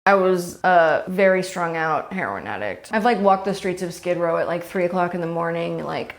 I was a very strung out heroin addict. I've like walked the streets of Skid Row at like 3 o'clock in the morning, like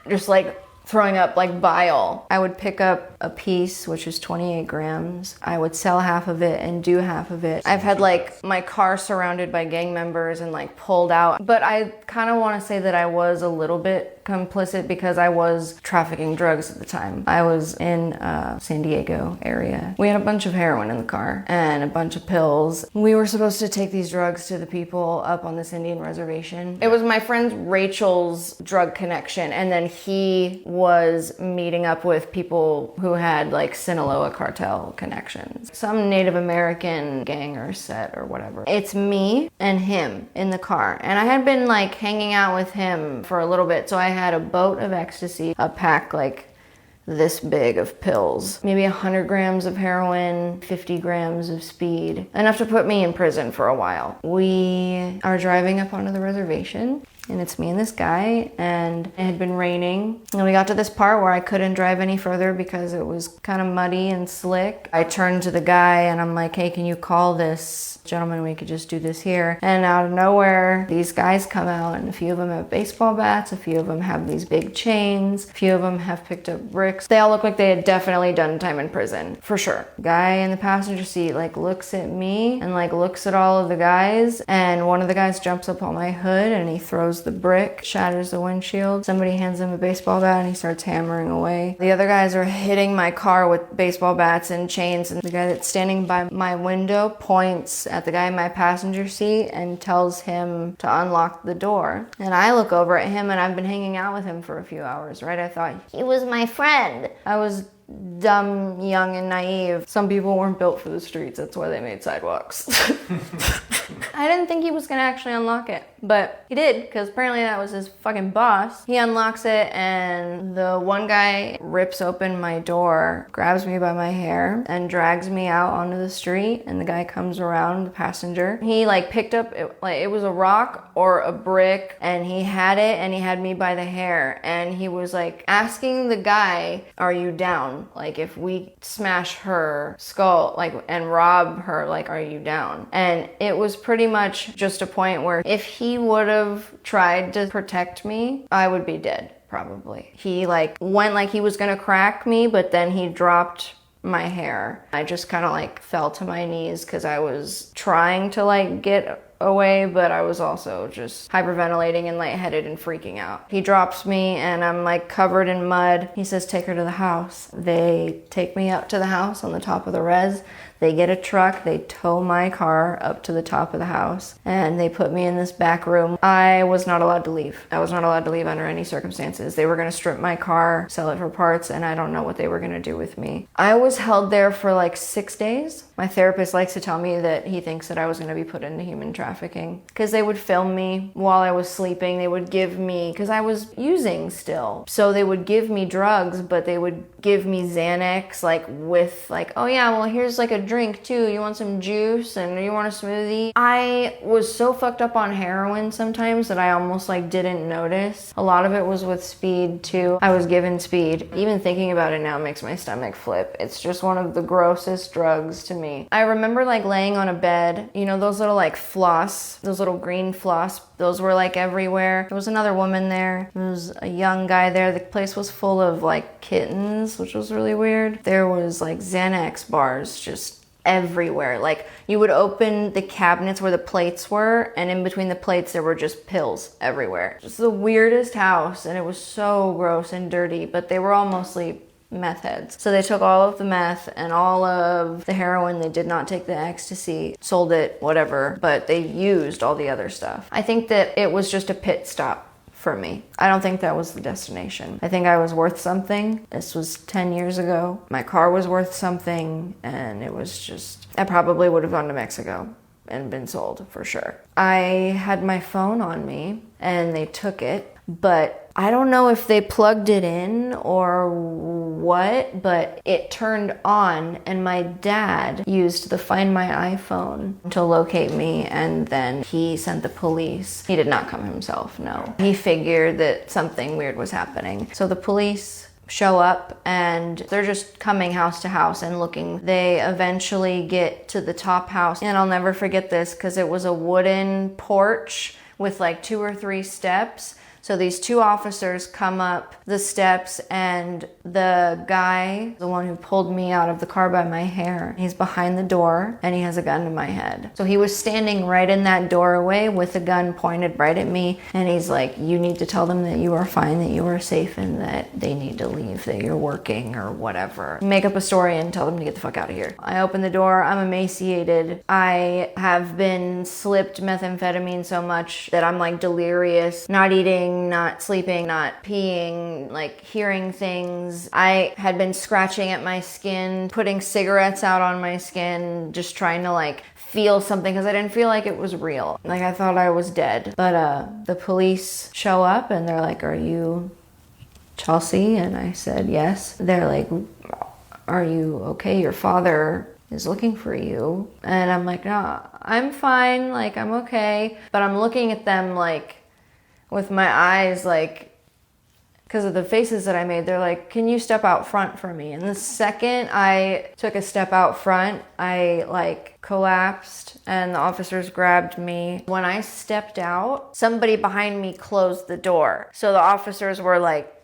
just like throwing up like bile. I would pick up a piece, which is 28 grams. I would sell half of it and do half of it. I've had like my car surrounded by gang members and like pulled out. But I kind of want to say that I was a little bit complicit because I was trafficking drugs at the time. I was in San Diego area. We had a bunch of heroin in the car and a bunch of pills. We were supposed to take these drugs to the people up on this Indian reservation. It was my friend Rachel's drug connection, and then he was meeting up with people who had like Sinaloa cartel connections. Some Native American gang or set or whatever. It's me and him in the car. And I had been like hanging out with him for a little bit, so I had a boat of ecstasy, a pack like this big of pills, maybe 100 grams of heroin, 50 grams of speed, enough to put me in prison for a while. We are driving up onto the reservation, and it's me and this guy, and it had been raining. And we got to this part where I couldn't drive any further because it was kind of muddy and slick. I turned to the guy and I'm like, hey, can you call this gentleman? We could just do this here. And out of nowhere, these guys come out, and a few of them have baseball bats, a few of them have these big chains, a few of them have picked up bricks. They all look like they had definitely done time in prison, for sure. Guy in the passenger seat like looks at me and like looks at all of the guys, and one of the guys jumps up on my hood and he throws the brick, shatters the windshield. Somebody hands him a baseball bat and he starts hammering away. The other guys are hitting my car with baseball bats and chains, and the guy that's standing by my window points at the guy in my passenger seat and tells him to unlock the door. And I look over at him, and I've been hanging out with him for a few hours, right? I thought he was my friend. I was dumb, young, and naive. Some people weren't built for the streets. That's why they made sidewalks. I didn't think he was gonna actually unlock it, but he did, because apparently that was his fucking boss. He unlocks it, and the one guy rips open my door, grabs me by my hair, and drags me out onto the street. And the guy comes around, the passenger. He like picked up, it was a rock or a brick, and he had it, and he had me by the hair, and he was like asking the guy, are you down? Like, if we smash her skull, like, and rob her, like, are you down? And it was pretty much just a point where if he would have tried to protect me, I would be dead, probably. He like went like he was gonna crack me, but then he dropped my hair. I just kind of like fell to my knees because I was trying to like get away, but I was also just hyperventilating and lightheaded and freaking out. He drops me and I'm like covered in mud. He says, take her to the house. They take me up to the house on the top of the res. They get a truck, they tow my car up to the top of the house, and they put me in this back room. I was not allowed to leave. I was not allowed to leave under any circumstances. They were gonna strip my car, sell it for parts, and I don't know what they were gonna do with me. I was held there for like 6 days. My therapist likes to tell me that he thinks that I was gonna be put into human trafficking, because they would film me while I was sleeping. They would give me, because I was using still, so they would give me drugs, but they would give me Xanax, like with like, oh yeah, well here's like a drink too. You want some juice and you want a smoothie? I was so fucked up on heroin sometimes that I almost like didn't notice. A lot of it was with speed too. I was given speed. Even thinking about it now makes my stomach flip. It's just one of the grossest drugs to me. I remember like laying on a bed, you know, those little like floss, those little green floss, those were like everywhere. There was another woman there. There was a young guy there. The place was full of like kittens, which was really weird. There was like Xanax bars just everywhere. Like you would open the cabinets where the plates were, and in between the plates there were just pills everywhere. Just the weirdest house, and it was so gross and dirty, but they were all mostly meth heads. So they took all of the meth and all of the heroin. They did not take the ecstasy, sold it, whatever, but they used all the other stuff. I think that it was just a pit stop for me. I don't think that was the destination. I think I was worth something. This was 10 years ago. My car was worth something, and it was just, I probably would have gone to Mexico and been sold for sure. I had my phone on me and they took it, but I don't know if they plugged it in or what, but it turned on, and my dad used the Find My iPhone to locate me, and then he sent the police. He did not come himself, no. He figured that something weird was happening. So the police show up and they're just coming house to house and looking. They eventually get to the top house, and I'll never forget this because it was a wooden porch with like 2 or 3 steps. So these 2 officers come up the steps, and the guy, the one who pulled me out of the car by my hair, he's behind the door and he has a gun to my head. So he was standing right in that doorway with a gun pointed right at me, and he's like, you need to tell them that you are fine, that you are safe, and that they need to leave, that you're working or whatever. Make up a story and tell them to get the fuck out of here. I open the door, I'm emaciated. I have been slipped methamphetamine so much that I'm like delirious, not eating, not sleeping, not peeing, like hearing things. I had been scratching at my skin, putting cigarettes out on my skin, just trying to like feel something because I didn't feel like it was real. Like I thought I was dead. But the police show up and they're like, are you Chelsea? And I said, yes. They're like, are you okay? Your father is looking for you. And I'm like, no, I'm fine. Like, I'm okay. But I'm looking at them like, with my eyes, like, because of the faces that I made, they're like, can you step out front for me? And the second I took a step out front, I like collapsed and the officers grabbed me. When I stepped out, somebody behind me closed the door. So the officers were like,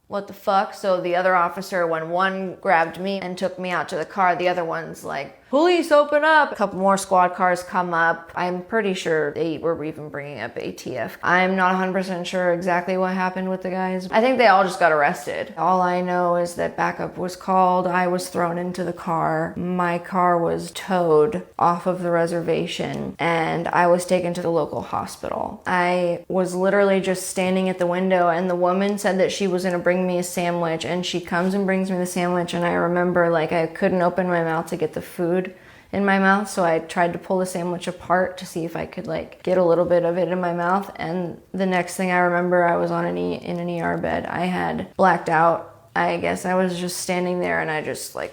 what the fuck? So the other officer, when one grabbed me and took me out to the car, the other one's like, police, open up. A couple more squad cars come up. I'm pretty sure they were even bringing up ATF. I'm not 100% sure exactly what happened with the guys. I think they all just got arrested. All I know is that backup was called. I was thrown into the car. My car was towed off of the reservation and I was taken to the local hospital. I was literally just standing at the window and the woman said that she was gonna bring me a sandwich, and she comes and brings me the sandwich, and I remember like I couldn't open my mouth to get the food in my mouth, so I tried to pull the sandwich apart to see if I could like get a little bit of it in my mouth. And the next thing I remember, I was on in an ER bed. I had blacked out. I guess I was just standing there and I just like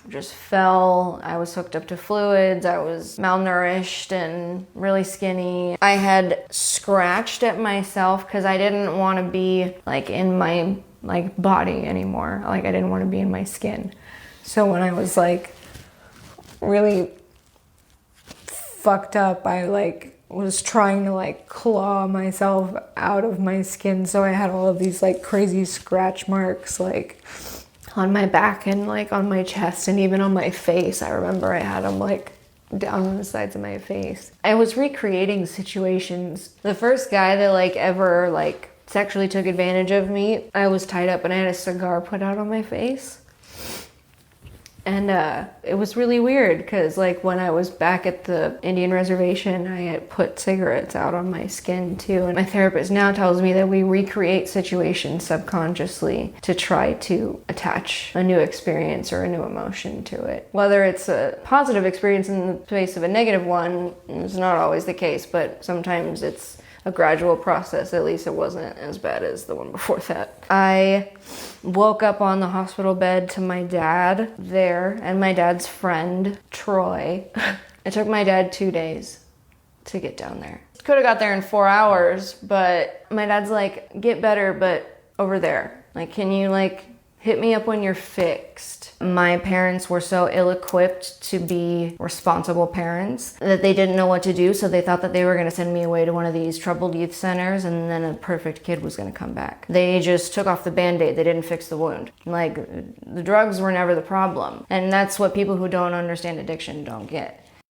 just fell. I was hooked up to fluids. I was malnourished and really skinny. I had scratched at myself because I didn't want to be like in my like body anymore. Like I didn't want to be in my skin. So when I was like really fucked up, I like was trying to like claw myself out of my skin, so I had all of these like crazy scratch marks like on my back and like on my chest and even on my face. I remember I had them like down on the sides of my face. I was recreating situations. The first guy that like ever like sexually took advantage of me, I was tied up and I had a cigar put out on my face. And it was really weird because like when I was back at the Indian reservation, I had put cigarettes out on my skin too. And my therapist now tells me that we recreate situations subconsciously to try to attach a new experience or a new emotion to it. Whether it's a positive experience in the place of a negative one is not always the case, but sometimes it's a gradual process. At least it wasn't as bad as the one before that. I woke up on the hospital bed to my dad there and my dad's friend, Troy. It took my dad 2 days to get down there. Could have got there in 4 hours, but my dad's like, get better, but over there. Like, can you like hit me up when you're fixed? My parents were so ill-equipped to be responsible parents that they didn't know what to do, so they thought that they were going to send me away to one of these troubled youth centers and then a perfect kid was going to come back. They just took off the band-aid. They didn't fix the wound. Like, the drugs were never the problem. And that's what people who don't understand addiction don't get.